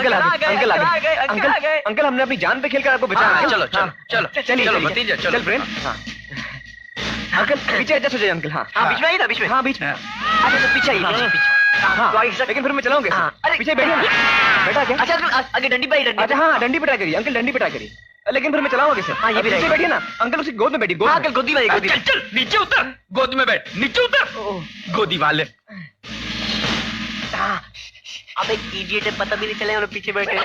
Uncle आ गए uncle, हमने अपनी जान पे खेलकर आपको बचाया। चलो चलो चलो चलो भतीजा, चलो फ्रेंड। अंकल पीछे एडजस्ट हो जाइए अंकल। हाँ बीच में ही था, बीच में। हाँ बीच में। अच्छा तो पीछे लेकिन फिर मैं चलाऊंगे। अरे पीछे बैठिए ना। बैठा क्या? अच्छा आगे डंडी पे। अच्छा हाँ डंडी पे ट्राई करिए अंकल, डंडी पे ट्राई करिए। लेकिन फिर मैं चलाऊंगा कैसे? हाँ ये भी पीछे बैठिए ना अंकल, उसकी गोद में बैठिए। गोद अंकल गोदी वाली, गोदी। चल नीचे उतर, गोदी में बैठ, नीचे उतर गोदी वाले। अब एक इडियट है, पता भी नहीं चले हम लोग पीछे बैठे।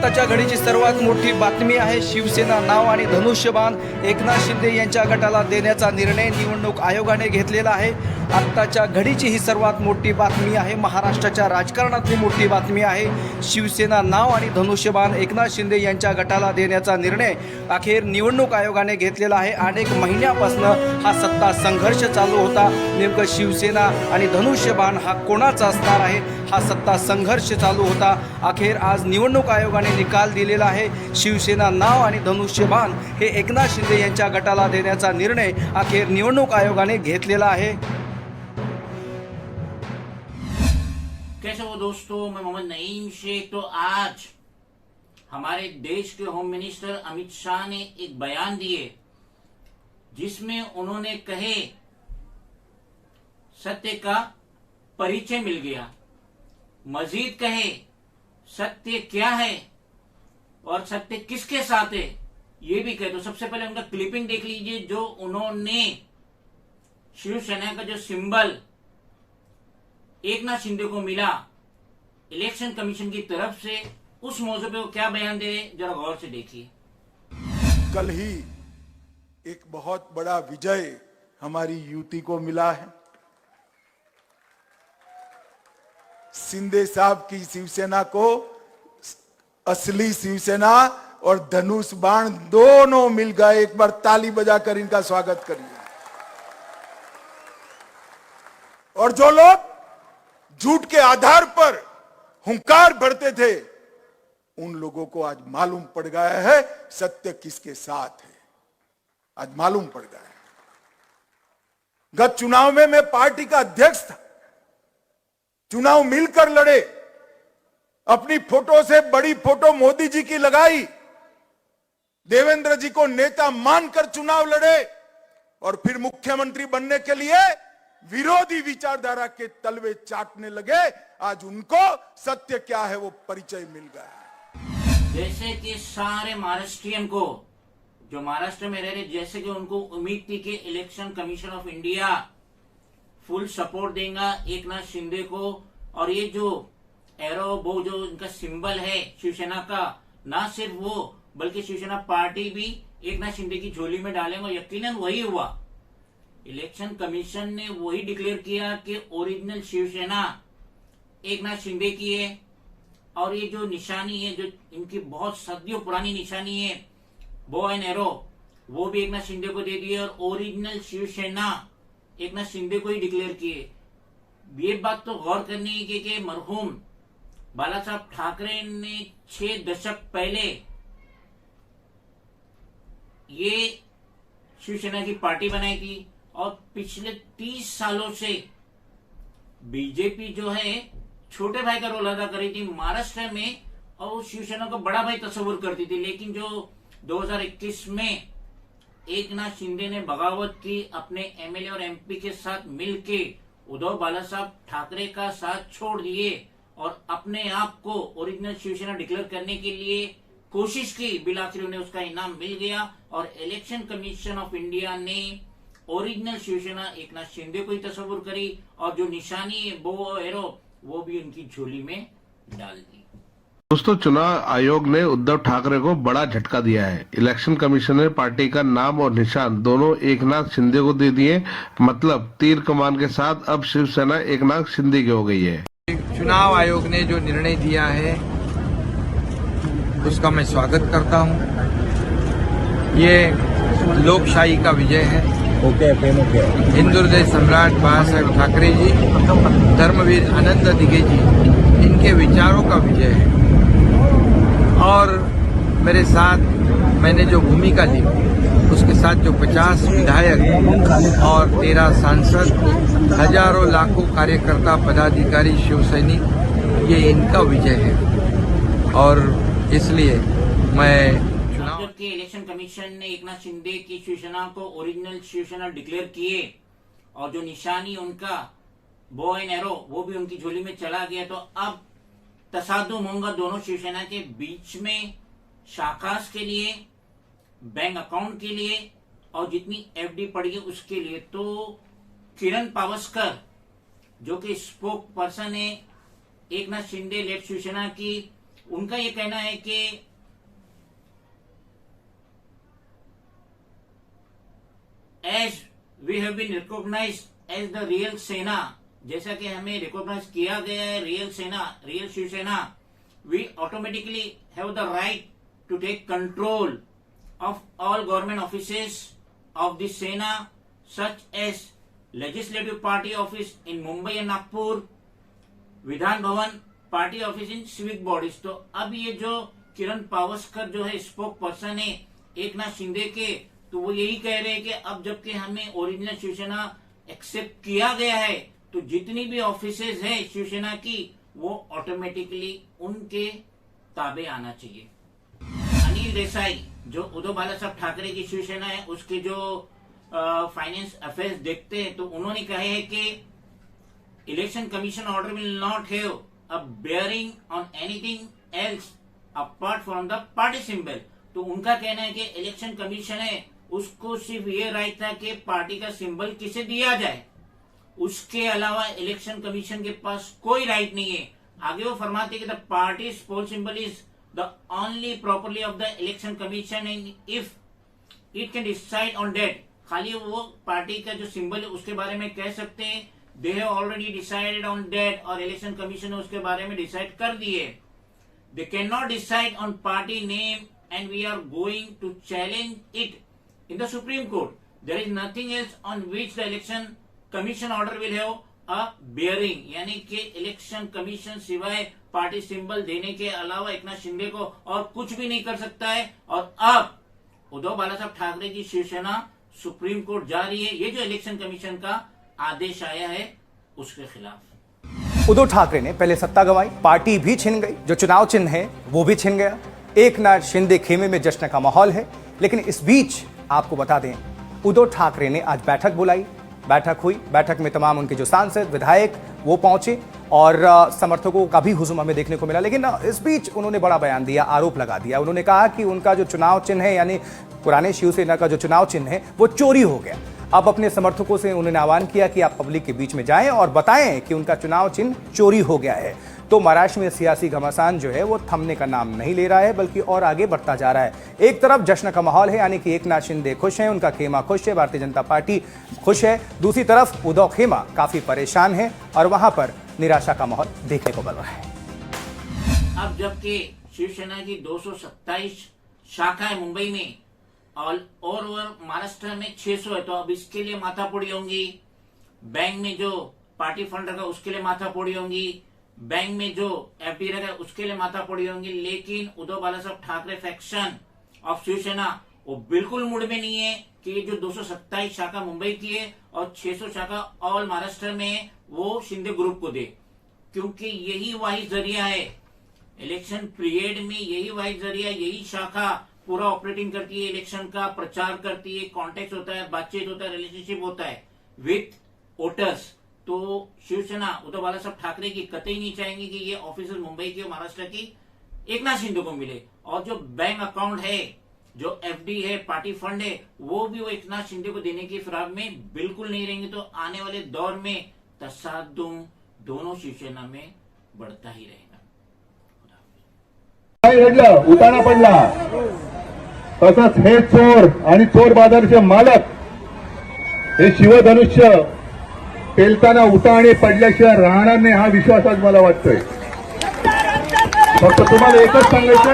आत्ताच्या घडीची सर्वात मोठी बातमी आहे शिवसेना नाव आणि धनुष्यबाण एकनाथ शिंदे यांच्या गटाला देण्याचा निर्णय निवडणूक आयोगाने घेतलेला आहे। आत्ताच्या घडीची ही सर्वात मोठी बातमी आहे, महाराष्ट्राच्या राजकारणातली मोठी बातमी आहे। शिवसेना नाव आणि धनुष्यबाण एकनाथ शिंदे यांच्या गटाला देण्याचा निर्णय अखेर निवडणूक आयोगाने घेतलेला आहे। अनेक महिन्यापासून हा सत्ता संघर्ष चालू होता, नेमकं शिवसेना आणि धनुष्यबाण हा कोणाचा असणार आहे, हा सत्ता संघर्ष चालू होता। अखेर आज निवडणूक आयोगाने निकाल दिलेला आहे। शिवसेना नाव आणि धनुष्यबाण हे एकनाथ शिंदे यांच्या गटाला देण्याचा निर्णय अखेर निवडणूक आयोगाने घेतलेला आहे। कैसे हो दोस्तों, मैं मोहम्मद नईम शेख। तो आज हमारे देश के होम मिनिस्टर अमित शाह ने एक बयान दिए जिसमें उन्होंने कहे सत्य का परिचय मिल गया। मजीद कहे सत्य क्या है और सत्य किसके साथ है ये भी कहे। तो सबसे पहले उनका क्लिपिंग देख लीजिए जो उन्होंने शिवसेना का जो सिंबल एकनाथ शिंदे को मिला इलेक्शन कमीशन की तरफ से, उस मौजू पे वो क्या बयान दे रहे, जरा गौर से देखिए। कल ही एक बहुत बड़ा विजय हमारी युति को मिला है। शिंदे साहब की शिवसेना को असली शिवसेना और धनुष बाण दोनों मिल गए। एक बार ताली बजाकर इनका स्वागत करिए। और जो लोग झूठ के आधार पर हुंकार भरते थे उन लोगों को आज मालूम पड़ गया है सत्य किसके साथ है। आज मालूम पड़ गया है। गत चुनाव में मैं पार्टी का अध्यक्ष था, चुनाव मिलकर लड़े, अपनी फोटो से बड़ी फोटो मोदी जी की लगाई, देवेंद्र जी को नेता मानकर चुनाव लड़े और फिर मुख्यमंत्री बनने के लिए विरोधी विचारधारा के तलवे चाटने लगे। आज उनको सत्य क्या है वो परिचय मिल गया है। जैसे कि सारे महाराष्ट्रियन को जो महाराष्ट्र में रह रहे, जैसे कि उनको उम्मीद थी कि election commission of India full support देगा एकनाथ शिंदे को, और ये जो एरो वो जो इनका सिंबल है शिवसेना का, ना सिर्फ वो बल्कि शिवसेना पार्टी भी एकनाथ शिंदे की झोली में डालेंगे। यकीनन वही हुआ। इलेक्शन कमीशन ने वही डिक्लेयर किया कि ओरिजिनल शिवसेना एकनाथ शिंदे की है, और ये जो निशानी है जो इनकी बहुत सदियों पुरानी निशानी है बो एंड एरो, वो भी एकनाथ शिंदे को दे दिए और ओरिजिनल शिवसेना एकनाथ शिंदे को ही डिक्लेयर किए। ये बात तो गौर करनी है कि मरहूम बाला साहब ठाकरे ने 6 दशक पहले ये शिवसेना की पार्टी बनाई थी, और पिछले 30 सालों से बीजेपी जो है छोटे भाई का रोल अदा कर रही थी महाराष्ट्र में, और उस शिवसेना को बड़ा भाई तस्वुर करती थी। लेकिन जो 2021 में एकनाथ शिंदे ने बगावत की, अपने एमएलए और एमपी के साथ मिलके उद्धव बाला साहब ठाकरे का साथ छोड़ दिए और अपने आप को ओरिजिनल शिवसेना डिक्लेयर करने के लिए कोशिश की, बिलाखिर उन्हें उसका इनाम मिल गया। और इलेक्शन कमीशन ऑफ इंडिया ने ओरिजिनल शिवसेना एकनाथ शिंदे को ही तस्वुर करी, और जो निशानी है वो एरो वो भी उनकी झोली में डाल दी। दोस्तों, चुनाव आयोग ने उद्धव ठाकरे को बड़ा झटका दिया है। इलेक्शन कमीशन ने पार्टी का नाम और निशान दोनों एकनाथ शिंदे को दे दिए। मतलब तीर कमान के साथ अब शिवसेना एकनाथ शिंदे की हो गई है। चुनाव आयोग ने जो निर्णय दिया है उसका मैं स्वागत करता हूं। ये लोकशाही का विजय है। हिंदुहृदय सम्राट बाळासाहेब ठाकरे जी, धर्मवीर अनंत दिघे जी, इनके विचारों का विजय है। और मेरे साथ मैंने जो भूमिका ली, उसके साथ जो 50 विधायक और 13 सांसद, हजारों लाखों कार्यकर्ता, पदाधिकारी, शिवसैनिक, ये इनका विजय है। और इसलिए मैं जबकि इलेक्शन कमीशन ने एकनाथ शिंदे की शिवसेना को ओरिजिनल शिवसेना डिक्लेयर किए और जो निशानी उनका बो एंड एरो वो भी उनकी झोली में चला गया, तो अब तसादुम होगा दोनों शिवसेना के बीच में शाखास के लिए, बैंक अकाउंट के लिए और जितनी एफडी पड़ी है उसके लिए। तो किरण पावस्कर जो कि स्पोक पर्सन है एकनाथ शिंदे लेड शिवसेना की, उनका ये कहना है कि as we have been recognized as the real Sena, जैसा कि हमें रिकॉग्नाइज किया गया है रियल सेना, real Shiv Sena, we automatically have the right to take control of all government offices of the Sena, such as Legislative Party Office in Mumbai and Nagpur, Vidhan Bhavan, Party Office in civic bodies। तो अब ये जो किरण पावस्कर जो है spoke person है एकनाथ शिंदे के, तो वो यही कह रहे हैं कि अब जबकि हमें ओरिजिनल शिवसेना एक्सेप्ट किया गया है, तो जितनी भी ऑफिसेज है शिवसेना की वो ऑटोमेटिकली उनके ताबे आना चाहिए। अनिल देसाई जो उद्धव बालासाहेब ठाकरे की शिवसेना है, उसके जो फाइनेंस अफेयर्स देखते हैं, तो उन्होंने कहा है कि election commission order will not have a bearing on anything else apart from the party symbol. तो उनका कहना है कि इलेक्शन कमीशन है उसको सिर्फ ये राइट था कि पार्टी का सिंबल किसे दिया जाए, उसके अलावा इलेक्शन कमीशन के पास कोई राइट नहीं है। आगे वो फरमाते कि the party poll symbol is the only property of the election commission and if it can decide on that, खाली वो पार्टी का जो सिंबल है उसके बारे में कह सकते हैं, they have already decided on that, और इलेक्शन कमीशन ने उसके बारे में डिसाइड कर दिए। they cannot decide on party name and we are going to challenge it in the Supreme Court। there is nothing else on which the election commission order will have a bearing, यानी कि election commission सिवाय party symbol देने के अलावा एकनाथ शिंदे को और कुछ भी नहीं कर सकता है। और अब उद्धव बालासाहेब ठाकरे की शिवसेना सुप्रीम कोर्ट जा रही है, ये जो इलेक्शन कमीशन का आदेश आया है उसके खिलाफ। उद्धव ठाकरे ने पहले सत्ता गंवाई, पार्टी भी छिन गई, जो चुनाव चिन्ह है वो भी छिन गया, एकनाथ शिंदे खेमे में जश्न का माहौल है। लेकिन इस बीच आपको बता दें, उद्धव ठाकरे ने आज बैठक बुलाई, बैठक हुई, बैठक में तमाम उनके जो सांसद विधायक वो पहुंचे और समर्थकों का भी हुजूम हमें देखने को मिला। लेकिन इस बीच उन्होंने बड़ा बयान दिया, आरोप लगा दिया। उन्होंने कहा कि उनका जो चुनाव चिन्ह है, यानी पुराने शिवसेना का जो चुनाव चिन्ह है वो चोरी हो गया। अब अपने समर्थकों से उन्होंने आह्वान किया कि आप पब्लिक के बीच में जाएं और बताएं कि उनका चुनाव चिन्ह चोरी हो गया है। तो महाराष्ट्र में सियासी घमासान जो है वो थमने का नाम नहीं ले रहा है, बल्कि और आगे बढ़ता जा रहा है। एक तरफ जश्न का माहौल है, यानी कि एकनाथ शिंदे खुश हैं, उनका खेमा खुश है, भारतीय जनता पार्टी खुश है। दूसरी तरफ उद्धव खेमा काफी परेशान है और वहां पर निराशा का माहौल देखने को मिल रहा है। अब जबकि शिवसेना की 227 शाखाएं मुंबई में और ओवर महाराष्ट्र में 600 है, तो अब इसके लिए माथापोड़ी होंगी। बैंक में जो पार्टी फंड रखा उसके लिए माथापोड़ी होंगी, बैंक में जो एफडी रखा उसके लिए माथापोड़ी होंगी। लेकिन उद्धव बालासाहेब ठाकरे फैक्शन ऑफ शिवसेना वो बिल्कुल मूड में नहीं है कि ये जो 227 शाखा मुंबई की है और 600 शाखा ऑल महाराष्ट्र में है वो शिंदे ग्रुप को दे, क्योंकि यही वाही जरिया है इलेक्शन पीरियड में, यही वाही जरिया, यही शाखा पूरा ऑपरेटिंग करती है, इलेक्शन का प्रचार करती है, कॉन्टेक्ट होता है, बातचीत होता है, रिलेशनशिप होता है विथ वोटर्स। तो शिवसेना उद्धव बालासाहेब ठाकरे की कतई नहीं चाहेंगे कि ये ऑफिसर मुंबई के महाराष्ट्र की एकनाथ शिंदे को मिले। और जो बैंक अकाउंट है, जो एफडी है, पार्टी फंड है, वो भी वो एकनाथ शिंदे को देने की फिराक में बिल्कुल नहीं रहेंगे। तो आने वाले दौर में तसादुम दोनों शिवसेना में बढ़ता ही रहेगा। काय घडलं, उताना पडला, तसंच हे चोर आणि चोर बाजारचे मालक हे शिवधनुष्य पेलताना उताने पडल्याशिवाय राहणार नाही, हा विश्वास आज मला वाटतोय। फक्त तुम्हाला एकच सांगायचं,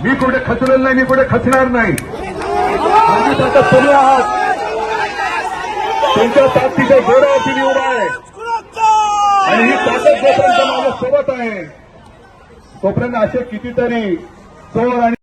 मी कुठे खचलेलं नाही, मी कुठे खचणार नाही। आता तुम्ही आहात त्यांच्या ताकदीच्या जोरावरती मी उभा आहे आणि ही ताकद जोपर्यंत माझ्या सोबत आहे तोपर्यंत असे कितीतरी चोर आणि